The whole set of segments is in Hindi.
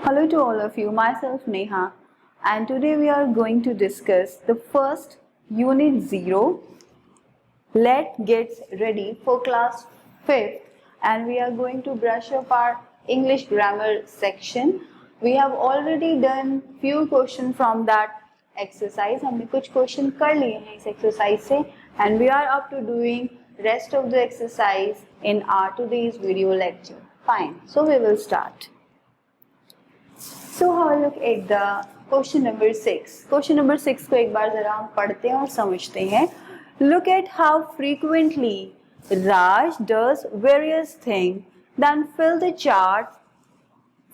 Hello to all of you, myself Neha, and today we are going to discuss the first Unit 0. Let's get ready for class 5th, and we are going to brush up our English grammar section. We have already done few questions from that exercise. हमने कुछ क्वेश्चन कर लिए हैं इस एक्सरसाइज से, and we are up to doing rest of the exercise in our today's video lecture. Fine, so we will start. So have a look at the question number 6. Question number 6 को एक बार जरा हम पढ़ते हैं और समझते हैं. Look at how frequently Raj does various things. Then fill the chart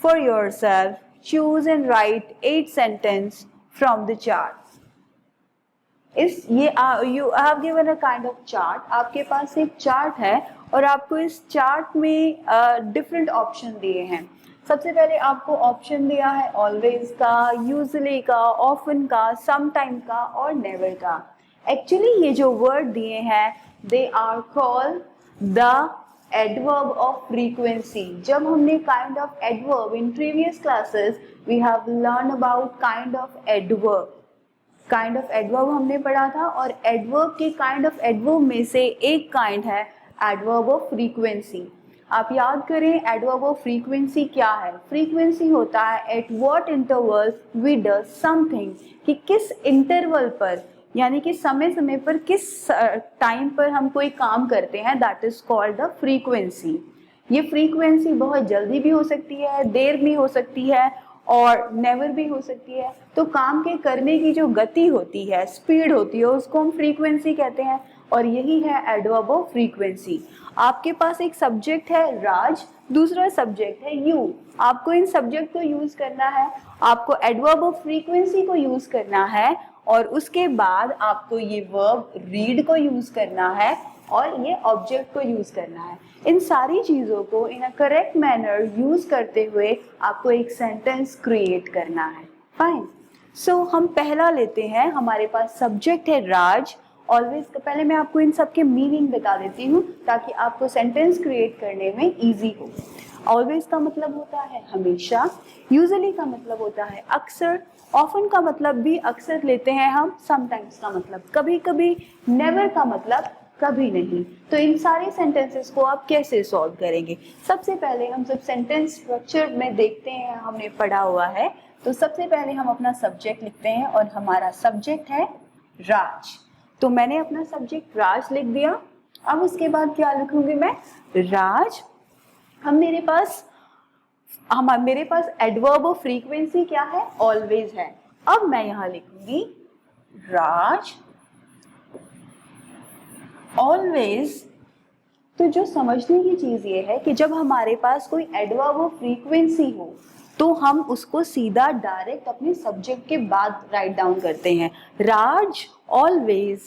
for yourself. Choose and write 8 sentences from the chart. You have given a kind of chart. आपके पास एक चार्ट है और आपको इस चार्ट में डिफरेंट ऑप्शन दिए हैं. सबसे पहले आपको ऑप्शन दिया है ऑलवेज का, यूजुअली का, ऑफन का, समटाइम का और नेवर का. एक्चुअली ये जो वर्ड दिए हैं they are called the adverb of frequency. जब हमने kind of adverb in previous classes we have learn about kind of adverb. Kind of adverb हमने पढ़ा था और एडवर्ब के काइंड ऑफ एडवर्ब में से एक काइंड है एडवर्ब ऑफ फ्रीक्वेंसी. आप याद करें एडवर्ब ऑफ फ्रीक्वेंसी क्या है. फ्रीक्वेंसी होता है at what interval we do something, कि किस इंटरवल पर यानी कि समय समय पर किस टाइम पर हम कोई काम करते हैं, that is called the frequency. ये फ्रीक्वेंसी बहुत जल्दी भी हो सकती है, देर भी हो सकती है और नेवर भी हो सकती है. तो काम के करने की जो गति होती है, स्पीड होती है, उसको हम फ्रीक्वेंसी कहते हैं और यही है एडवर्ब ऑफ फ्रीक्वेंसी. आपके पास एक सब्जेक्ट है राज, दूसरा सब्जेक्ट है यू. आपको इन सब्जेक्ट को यूज करना है, आपको एडवर्ब ऑफ फ्रीक्वेंसी को यूज करना है और उसके बाद आपको ये वर्ब रीड को यूज करना है और ये ऑब्जेक्ट को यूज करना है. इन सारी चीजों को इन अ करेक्ट मैनर यूज करते हुए आपको एक सेंटेंस क्रिएट करना है. फाइन. सो हम पहला लेते हैं. हमारे पास सब्जेक्ट है राज. ऑलवेज का पहले मैं आपको इन सब के मीनिंग बता देती हूँ ताकि आपको सेंटेंस क्रिएट करने में इजी हो. ऑलवेज का मतलब होता है हमेशा, यूजुअली का मतलब होता है अक्सर, ऑफन का मतलब भी अक्सर लेते हैं हम, समटाइम्स का मतलब कभी कभी, नेवर का मतलब कभी नहीं. तो इन सारे सेंटेंसेस को आप कैसे सॉल्व करेंगे. सबसे पहले हम सब सेंटेंस स्ट्रक्चर में देखते हैं, हमने पढ़ा हुआ है. तो सबसे पहले हम अपना सब्जेक्ट लिखते हैं और हमारा सब्जेक्ट है राज. तो मैंने अपना सब्जेक्ट राज लिख दिया. अब उसके बाद क्या लिखूंगी मैं, राज. मेरे पास एडवर्ब ऑफ फ्रीक्वेंसी क्या है, ऑलवेज है. अब मैं यहां लिखूंगी राज ऑलवेज. तो जो समझने की चीज ये है कि जब हमारे पास कोई एडवर्ब ऑफ फ्रीक्वेंसी हो तो हम उसको सीधा डायरेक्ट अपने सब्जेक्ट के बाद राइट डाउन करते हैं. राज ऑलवेज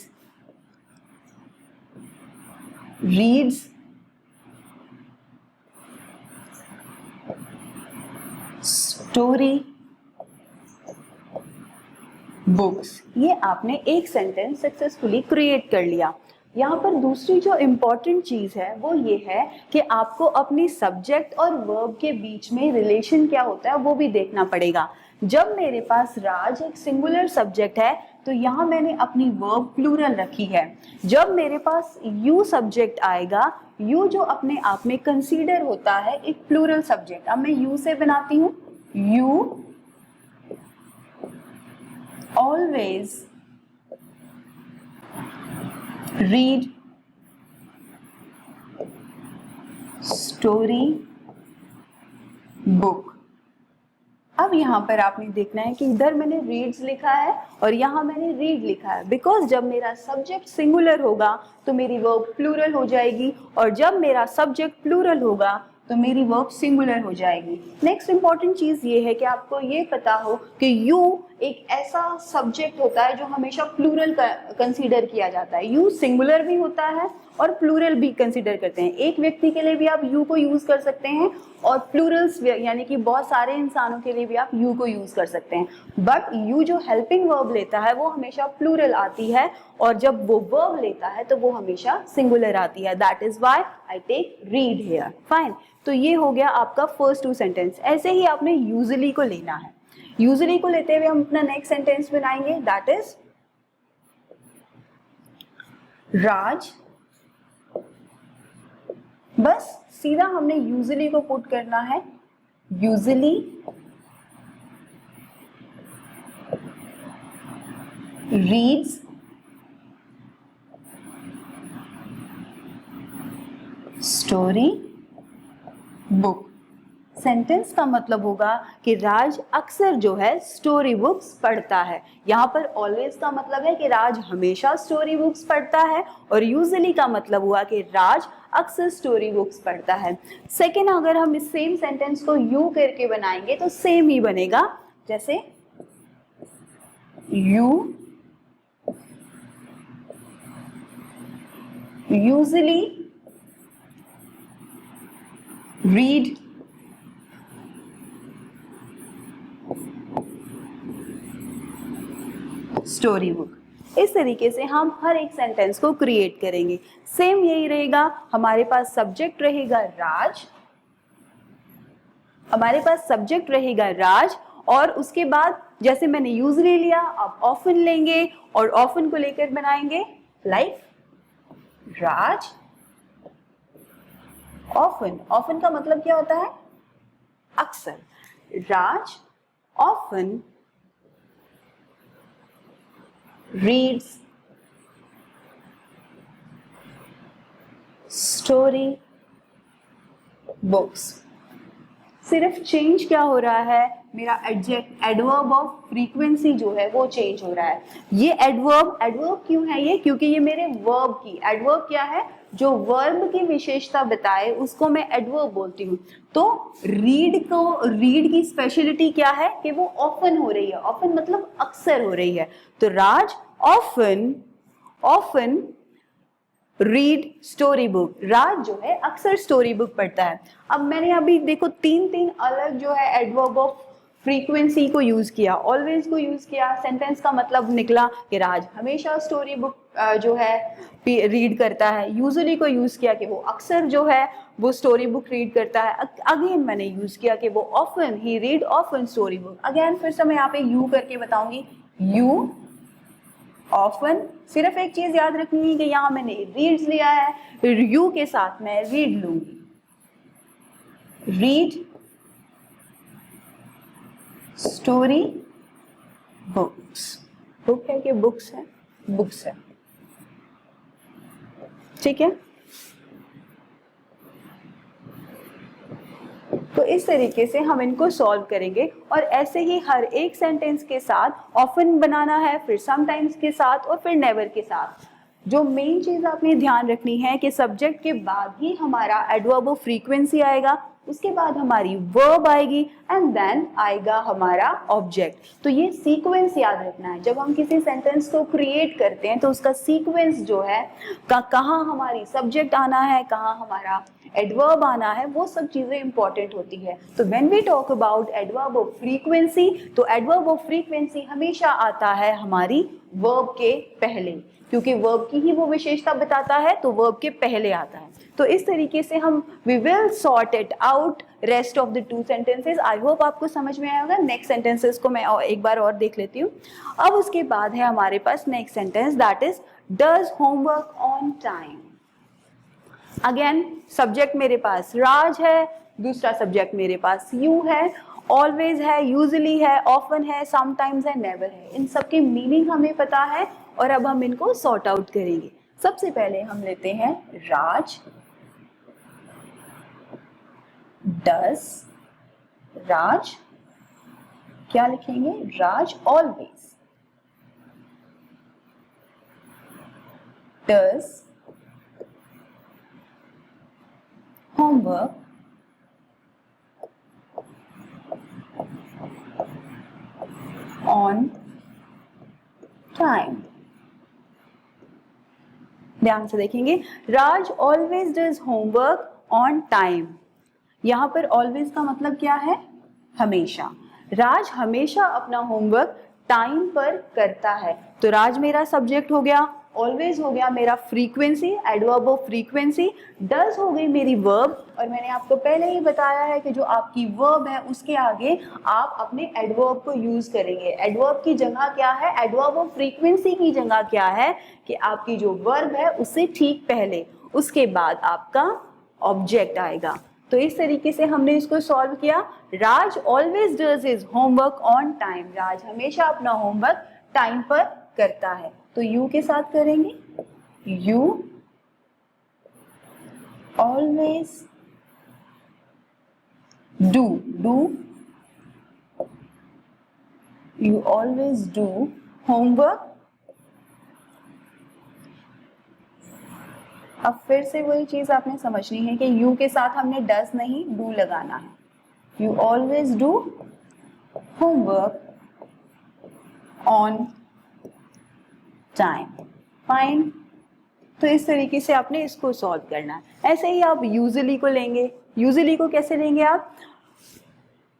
रीड्स स्टोरी बुक्स. ये आपने एक सेंटेंस सक्सेसफुली क्रिएट कर लिया. यहाँ पर दूसरी जो इम्पोर्टेंट चीज है वो ये है कि आपको अपनी सब्जेक्ट और वर्ब के बीच में रिलेशन क्या होता है वो भी देखना पड़ेगा. जब मेरे पास राज एक सिंगुलर सब्जेक्ट है तो यहाँ मैंने अपनी वर्ब प्लूरल रखी है. जब मेरे पास यू सब्जेक्ट आएगा, यू जो अपने आप में कंसीडर होता है एक प्लूरल सब्जेक्ट. अब मैं यू से बनाती हूँ, you always read story book. अब यहाँ पर आपने देखना है कि इधर मैंने रीड्स लिखा है और यहाँ मैंने रीड लिखा है, बिकॉज जब मेरा सब्जेक्ट सिंगुलर होगा तो मेरी वर्ब प्लूरल हो जाएगी और जब मेरा सब्जेक्ट प्लूरल होगा तो मेरी वर्ब सिंगुलर हो जाएगी. नेक्स्ट इंपॉर्टेंट चीज ये है कि आपको ये पता हो कि यू एक ऐसा सब्जेक्ट होता है जो हमेशा प्लूरल कंसीडर किया जाता है. यू सिंगुलर भी होता है और प्लूरल भी कंसीडर करते हैं. एक व्यक्ति के लिए भी आप यू को यूज कर सकते हैं और प्लूरल्स यानी कि बहुत सारे इंसानों के लिए भी आप यू को यूज कर सकते हैं, बट यू जो हेल्पिंग वर्ब लेता है वो हमेशा प्लूरल आती है, और जब वो वर्ब लेता है तो वो हमेशा सिंगुलर आती है। That is why I take read here. Fine, तो ये हो गया आपका फर्स्ट 2 सेंटेंस। ऐसे ही आपने यूजुअली को लेना है। यूजुअली को लेते हुए हम अपना नेक्स्ट सेंटेंस बनाएंगे, दैट इज राज, बस सीधा हमने यूजुअली को पुट करना है, usually reads story book. Sentence का मतलब होगा कि राज अक्सर जो है स्टोरी बुक्स पढ़ता है। यहाँ पर ऑलवेज का मतलब है कि राज हमेशा स्टोरी बुक्स पढ़ता है, और यूजुअली का मतलब हुआ कि राज अक्सर स्टोरी बुक्स पढ़ता है। सेकेंड, अगर हम इस सेम सेंटेंस को यू करके बनाएंगे तो सेम ही बनेगा, जैसे you usually read story book. इस तरीके से हम हर एक सेंटेंस को क्रिएट करेंगे। सेम यही रहेगा, हमारे पास सब्जेक्ट रहेगा राज, हमारे पास सब्जेक्ट रहेगा राज, और उसके बाद जैसे मैंने यूजुअली लिया, आप ऑफन लेंगे और ऑफन को लेकर बनाएंगे लाइक राज ऑफन। ऑफन का मतलब क्या होता है? अक्सर। राज ऑफन reads story books। सिर्फ चेंज क्या हो रहा है, मेरा एडवर्ब ऑफ फ्रीक्वेंसी जो है वो चेंज हो रहा है। ये एडवर्ब क्यों है ये? क्योंकि ये मेरे वर्ब की, एडवर्ब क्या है? जो वर्ब की विशेषता बताए उसको मैं एडवर्ब बोलती हूँ। तो रीड की स्पेशलिटी क्या है कि वो ऑफन हो रही है। ऑफन मतलब अक्सर हो रही है। तो राज ऑफन रीड स्टोरी बुक। राज जो है अक्सर स्टोरी बुक पढ़ता है। अब मैंने अभी देखो तीन अलग जो है एडवर्ब ऑफ फ्रीक्वेंसी को यूज किया, ऑलवेज को यूज किया। सेंटेंस का मतलब निकला कि राज हमेशा स्टोरी बुक जो है रीड करता है। यूजुअली को यूज किया कि वो अक्सर जो है वो स्टोरी बुक रीड करता है। अगेन मैंने यूज किया कि वो often, he read often story book. Again फिर से मैं यहाँ पे यू करके बताऊंगी, यू ऑफन। सिर्फ एक चीज याद रखनी है कि यहाँ मैंने रीड्स लिया है, फिर यू के साथ मैं रीड लूंगी, रीड स्टोरी बुक्स। बुक है कि बुक्स है? बुक्स है, ठीक है। तो इस तरीके से हम इनको सॉल्व करेंगे, और ऐसे ही हर एक सेंटेंस के साथ ऑफन बनाना है, फिर समटाइम्स के साथ, और फिर नेवर के साथ। जो मेन चीज आपने ध्यान रखनी है कि सब्जेक्ट के बाद ही हमारा एडवर्ब ऑफ फ्रीक्वेंसी आएगा, उसके बाद हमारी वर्ब आएगी, एंड देन आएगा हमारा ऑब्जेक्ट। तो ये सीक्वेंस याद रखना है। जब हम किसी सेंटेंस को क्रिएट करते हैं तो उसका सीक्वेंस जो है, कहाँ हमारी सब्जेक्ट आना है, कहाँ हमारा एडवर्ब आना है, वो सब चीजें इंपॉर्टेंट होती है। तो when we talk about adverb of frequency, तो एडवर्ब ऑफ फ्रीक्वेंसी हमेशा आता है हमारी वर्ब के पहले, क्योंकि वर्ब की ही वो विशेषता बताता है, तो वर्ब के पहले आता है। तो इस तरीके से हम we will sort it out rest of the 2 sentences. I hope आपको समझ में आया होगा। नेक्स्ट सेंटेंसेस को मैं एक बार और देख लेती हूँ। अब उसके बाद है हमारे पास next sentence, that is does homework on time. Again subject मेरे पास राज है, दूसरा सब्जेक्ट मेरे पास यू है, ऑलवेज है, यूजुअली है, ऑफन है, समटाइम्स है, नेवर है। इन सब की मीनिंग हमें पता है, और अब हम इनको सॉर्ट आउट करेंगे। सबसे पहले हम लेते हैं राज डज। राज क्या लिखेंगे? Raj always does homework on time. ध्यान से देखेंगे, Raj always does homework on time. यहाँ पर ऑलवेज का मतलब क्या है? हमेशा। राज हमेशा अपना होमवर्क टाइम पर करता है। तो राज मेरा सब्जेक्ट हो गया, ऑलवेज हो गया मेरा frequency, adverb of frequency, does हो गई मेरी वर्ब, और मैंने आपको पहले ही बताया है कि जो आपकी वर्ब है उसके आगे आप अपने एडवर्ब को यूज करेंगे। एडवर्ब की जगह क्या है? एडवर्ब ऑफ फ्रीक्वेंसी की जगह क्या है कि आपकी जो वर्ब है उससे ठीक पहले, उसके बाद आपका ऑब्जेक्ट आएगा। तो इस तरीके से हमने इसको सॉल्व किया। Raj always does his homework on time. Raj हमेशा अपना होमवर्क टाइम पर करता है। तो यू के साथ करेंगे, you always do, you always do homework. अब फिर से वही चीज आपने समझनी है कि यू के साथ हमने डज नहीं डू लगाना है। You always do homework on time. Fine. तो इस तरीके से आपने इसको सॉल्व करना है। ऐसे ही आप यूजुअली को लेंगे। यूजुअली को कैसे लेंगे आप?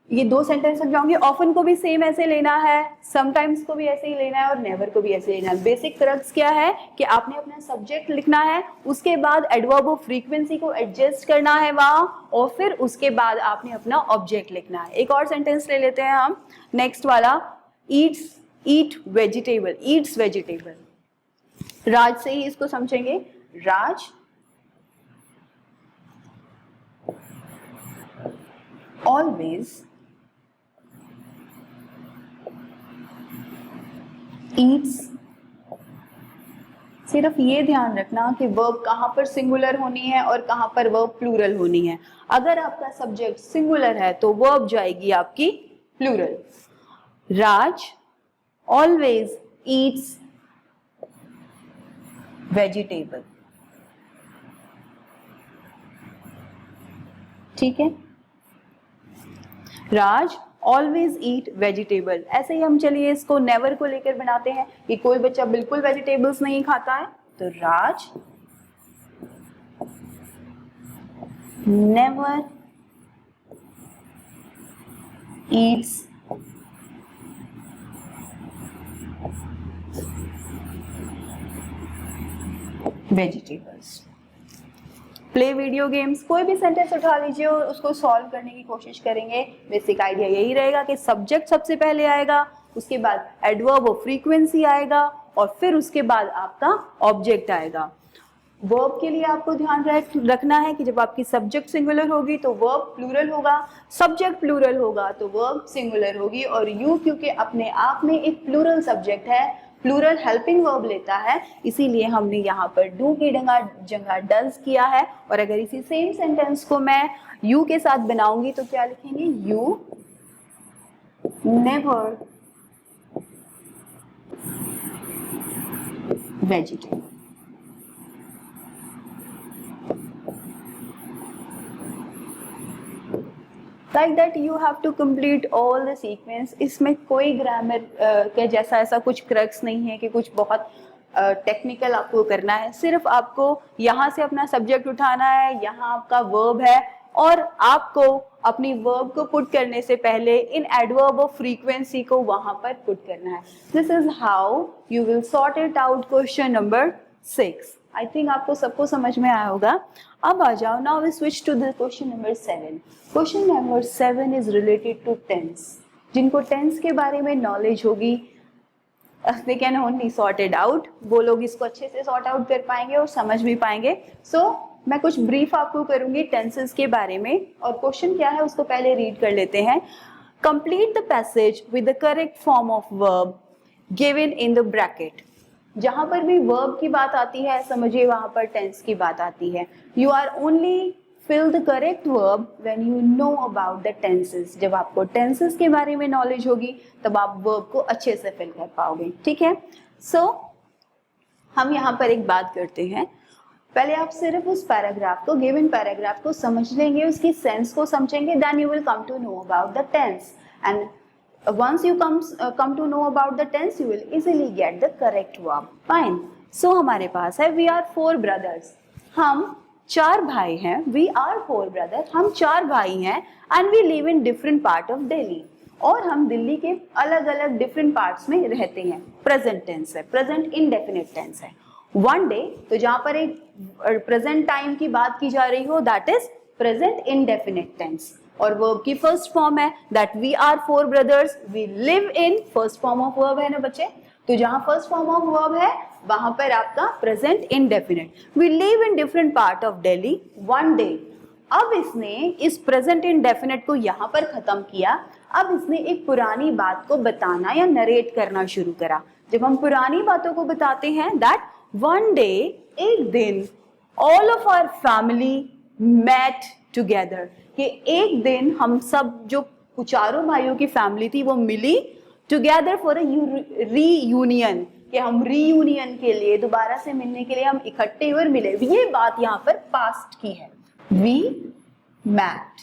ये दो सेंटेंस समझाऊंगी। ऑफन को भी सेम ऐसे लेना है, समटाइम्स को भी ऐसे ही लेना है, और नेवर को भी ऐसे लेना है। बेसिक क्रक्स क्या है कि आपने अपना सब्जेक्ट लिखना है, उसके बाद एडवर्ब ऑफ फ्रीक्वेंसी को एडजस्ट करना है वहां, और फिर उसके बाद आपने अपना ऑब्जेक्ट लिखना है। एक और सेंटेंस ले लेते हैं हम, नेक्स्ट वाला, ईट वेजिटेबल, ईट्स वेजिटेबल। राज से ही इसको समझेंगे। राज ऑलवेज ईट्स। सिर्फ ये ध्यान रखना कि वर्ब कहां पर सिंगुलर होनी है और कहां पर वर्ब प्लूरल होनी है। अगर आपका सब्जेक्ट सिंगुलर है तो वर्ब जाएगी आपकी प्लूरल। राज ऑलवेज ईट्स वेजिटेबल। ठीक है, राज ऑलवेज ईट वेजिटेबल। ऐसे ही हम चलिए इसको नेवर को लेकर बनाते हैं कि कोई बच्चा बिल्कुल वेजिटेबल्स नहीं खाता है, तो Raj never eats vegetables. Play video games, कोई भी सेंटेंस उठा लीजिए और उसको सॉल्व करने की कोशिश करेंगे। बेसिक आइडिया यही रहेगा कि सब्जेक्ट सबसे पहले आएगा, उसके बाद एडवर्ब ऑफ फ्रीक्वेंसी आएगा, और फिर उसके बाद आपका ऑब्जेक्ट आएगा। वर्ब के लिए आपको ध्यान रखना है कि जब आपकी सब्जेक्ट सिंगुलर होगी तो वर्ब प्लूरल होगा, सब्जेक्ट प्लूरल होगा तो वर्ब सिंगुलर होगी। और यू क्योंकि अपने आप में एक प्लूरल सब्जेक्ट है, प्लूरल हेल्पिंग वर्ब लेता है, इसीलिए हमने यहाँ पर डू की जगह डज किया है। और अगर इसी सेम सेंटेंस को मैं यू के साथ बनाऊंगी तो क्या लिखेंगे? You never vegetable. Like that you have to complete all the sequence। इसमें कोई ग्रामर के जैसा ऐसा कुछ क्रक्स नहीं है कि कुछ बहुत टेक्निकल आपको करना है। सिर्फ आपको यहाँ से अपना सब्जेक्ट उठाना है, यहाँ आपका वर्ब है, और आपको अपनी वर्ब को पुट करने से पहले इन एडवर्ब ऑफ फ्रीक्वेंसी को वहां पर पुट करना है। This is how you will sort it out question number 6। I think आपको सबको समझ में आया होगा। अब आ जाओ, now we switch to the question number 7। Question number 7 is related to tense. जिनको टेंस के बारे में नॉलेज होगी, they can only sort it out। वो लोग इसको अच्छे से सॉर्ट आउट कर पाएंगे और समझ भी पाएंगे। मैं कुछ ब्रीफ आपको करूंगी टेंसेस के बारे में, और क्वेश्चन क्या है उसको पहले रीड कर लेते हैं। Complete the passage with the correct form of verb given in the bracket. जहां पर भी वर्ब की बात आती है समझिए वहां पर टेंस की बात आती है। You are only fill the correct verb when you know about the tenses। जब आपको टेंसेस के बारे में नॉलेज होगी तब आप वर्ब को अच्छे से फिल कर पाओगे। ठीक है, हम यहाँ पर एक बात करते हैं। पहले आप सिर्फ उस पैराग्राफ को, गिवन पैराग्राफ को समझ लेंगे, उसकी सेंस को समझेंगे, then you will come to know about the tense. And once you come to know about the tense you will easily get the correct verb। fine। हमारे पास है we are 4 brothers। हम चार भाई हैं, वी आर 4 ब्रदर, हम चार भाई हैं, and we live in different part of Delhi, और हम दिल्ली के अलग अलग डिफरेंट पार्ट्स में रहते हैं। प्रेजेंट टेंस है, प्रेजेंट इनडेफिनिट टेंस है। वन डे, तो जहां पर एक प्रेजेंट टाइम की बात की जा रही हो that is present indefinite tense, और वर्ब की फर्स्ट फॉर्म है that we are 4 brothers, we live in, first form of verb है ना बच्चे, तो जहां फर्स्ट फॉर्म ऑफ वर्ब है वहां पर आपका present indefinite. We live in different part of Delhi one day. अब इसने इस प्रेजेंट इनडेफिनिट को यहां पर खत्म किया, अब इसने एक पुरानी बात को बताना या नरेट करना शुरू करा। जब हम पुरानी बातों को बताते हैं दैट वन डे, एक दिन, all of our family met together, कि एक दिन हम सब जो चारों भाइयों की फैमिली थी वो मिली टुगेदर फॉर अ रीयूनियन, कि हम रीयूनियन के लिए, दोबारा से मिलने के लिए हम इकट्ठे हुए मिले। ये बात यहाँ पर पास्ट की है, वी मैट,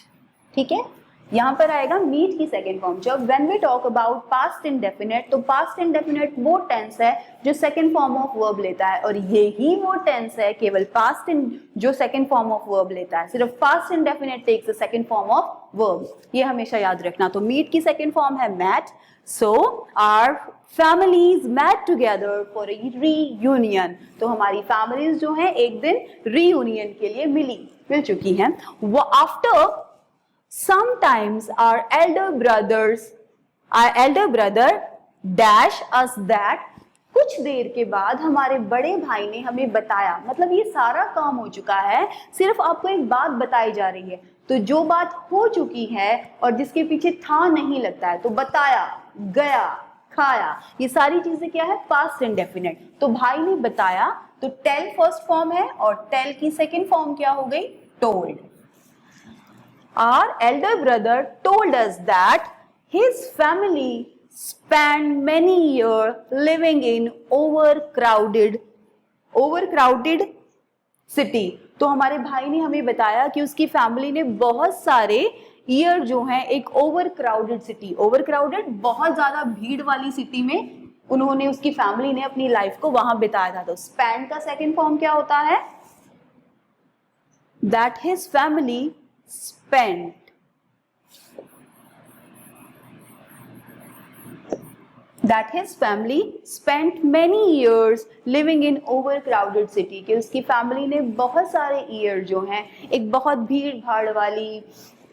ठीक है। यहाँ पर आएगा मीट की सेकेंड फॉर्म। जब when we talk about past indefinite, तो पास्ट इंडेफिनिट वो टेंस है जो सेकेंड फॉर्म ऑफ वर्ब लेता है, और ये ही वो टेंस है केवल पास्ट इन जो सेकेंड फॉर्म ऑफ वर्ब लेता है। सिर्फ past indefinite takes the second form of verb, ये हमेशा याद रखना। तो मीट की सेकेंड फॉर्म है met, so our families met together for a reunion, तो हमारी families जो हैं एक दिन reunion के लिए मिल चुकी हैं। After sometimes our elder brother dash us that, कुछ देर के बाद हमारे बड़े भाई ने हमें बताया, मतलब ये सारा काम हो चुका है, सिर्फ आपको एक बात बताई जा रही है। तो जो बात हो चुकी है और जिसके पीछे था नहीं लगता है, तो बताया, गया, खाया, ये सारी चीजें क्या है, पास्ट इंडेफिनिट। तो भाई ने बताया, तो टेल फर्स्ट फॉर्म है, और टेल की सेकंड फॉर्म क्या हो गई, told. Our elder brother told us that his family spent many years living in overcrowded city, तो हमारे भाई ने हमें बताया कि उसकी फैमिली ने बहुत सारे ईयर जो हैं एक ओवरक्राउडेड सिटी, ओवरक्राउडेड बहुत ज्यादा भीड़ वाली सिटी में उन्होंने, उसकी फैमिली ने अपनी लाइफ को वहां बिताया था। तो स्पेंड का सेकंड फॉर्म क्या होता है, that his family spent, that his family spent many years living in overcrowded city, कि उसकी फैमिली ने बहुत सारे ईयर जो हैं एक बहुत भीड़ भाड़ वाली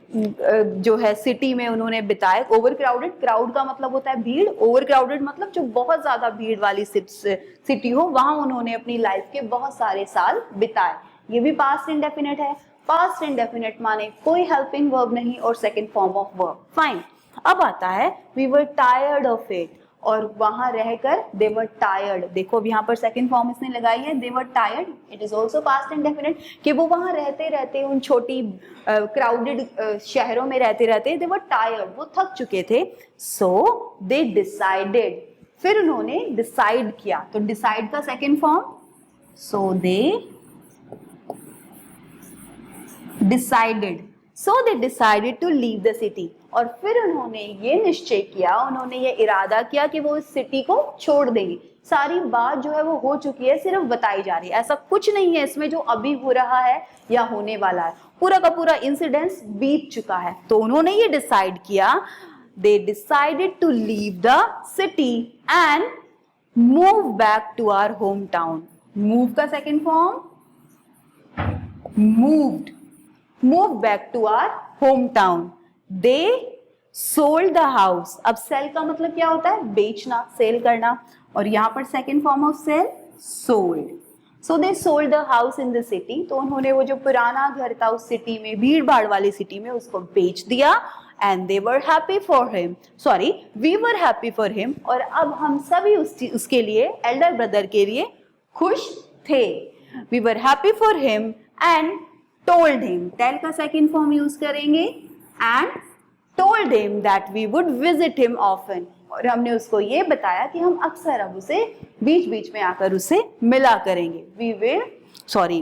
जो है सिटी में उन्होंने बिताए। ओवरक्राउडेड, क्राउड का मतलब होता है भीड़, ओवरक्राउडेड मतलब जो बहुत ज्यादा भीड़ वाली सिटी हो, वहां उन्होंने अपनी लाइफ के बहुत सारे साल बिताए। ये भी पास्ट इंडेफिनिट है। पास्ट इंडेफिनिट माने कोई हेल्पिंग वर्ब नहीं और second form of verb. Fine, अब आता है we were tired of it, और वहां रहकर दे वर टायर्ड। देखो अब यहाँ पर सेकंड फॉर्म इसने लगाई है, they were tired, it is also past indefinite, कि वो वहां रहते रहते उन छोटी क्राउडेड शहरों में रहते रहते दे वर टायर्ड, वो थक चुके थे। सो दे डिसाइडेड, फिर उन्होंने डिसाइड किया। तो डिसाइड का second form, so they decided, so they decided to leave the city, और फिर उन्होंने ये निश्चय किया, उन्होंने ये इरादा किया कि वो इस सिटी को छोड़ देंगे। सारी बात जो है वो हो चुकी है, सिर्फ बताई जा रही है, ऐसा कुछ नहीं है इसमें जो अभी हो रहा है या होने वाला है, पूरा का पूरा इंसिडेंस बीत चुका है। तो उन्होंने ये डिसाइड किया, they decided to leave the city and move back to our home town. Move का second form, moved, move back to our home town. They sold the house, अब सेल का मतलब क्या होता है, बेचना, सेल करना, और यहां पर second form of sell sold. So they sold the house in the city, तो उन्होंने वो जो पुराना घर था उस सिटी में, भीड़ भाड़ वाली सिटी में, उसको बेच दिया। And they were happy for him, sorry we were happy for him, और अब हम सभी उसके लिए, एल्डर ब्रदर के लिए खुश थे। We were happy for him and told him, tell का सेकेंड फॉर्म यूज करेंगे, and told him that we would visit him often, और हमने उसको ये बताया कि हम अक्सर अब उसे बीच बीच में आकर उसे मिला करेंगे। We will, sorry,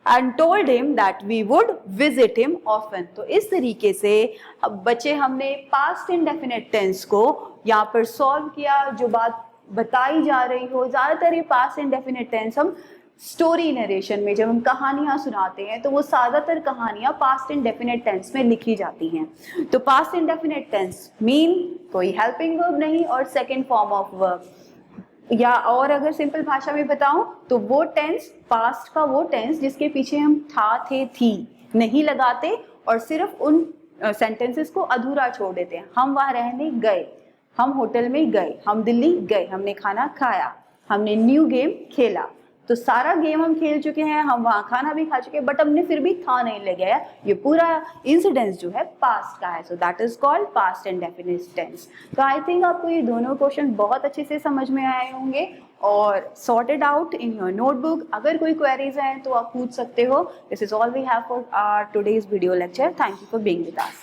and told him that we would visit him often. तो इस तरीके से अब बच्चे हमने पास्ट इंडेफिनिट टेंस को यहाँ पर सॉल्व किया। जो बात बताई जा रही हो, ज्यादातर ये पास्ट इंडेफिनिट टेंस हम स्टोरी नरेशन में जब हम कहानियां सुनाते हैं तो वो ज़्यादातर कहानियां पास्ट इंडेफिनिट टेंस में लिखी जाती हैं। तो पास्ट इंडेफिनिट टेंस मीन कोई हेल्पिंग वर्ब नहीं और सेकेंड फॉर्म ऑफ वर्ब, या और अगर सिंपल भाषा में बताऊं तो वो टेंस, पास्ट का वो टेंस जिसके पीछे हम था, थे, थी नहीं लगाते और सिर्फ उन सेंटेंसेस को अधूरा छोड़ देते हैं। हम वहां रहने गए, हम होटल में गए, हम दिल्ली गए, हमने खाना खाया, हमने न्यू गेम खेला। तो सारा गेम हम खेल चुके हैं, हम वहाँ खाना भी खा चुके हैं, बट हमने फिर भी था नहीं लगाया। ये पूरा इंसिडेंस जो है पास्ट का है, so that is called past indefinite tense. तो आई थिंक आपको ये दोनों क्वेश्चन बहुत अच्छे से समझ में आए होंगे और sorted out in your notebook. अगर कोई क्वेरीज हैं तो आप पूछ सकते हो। This is all we have for our today's video lecture. Thank you for being with us.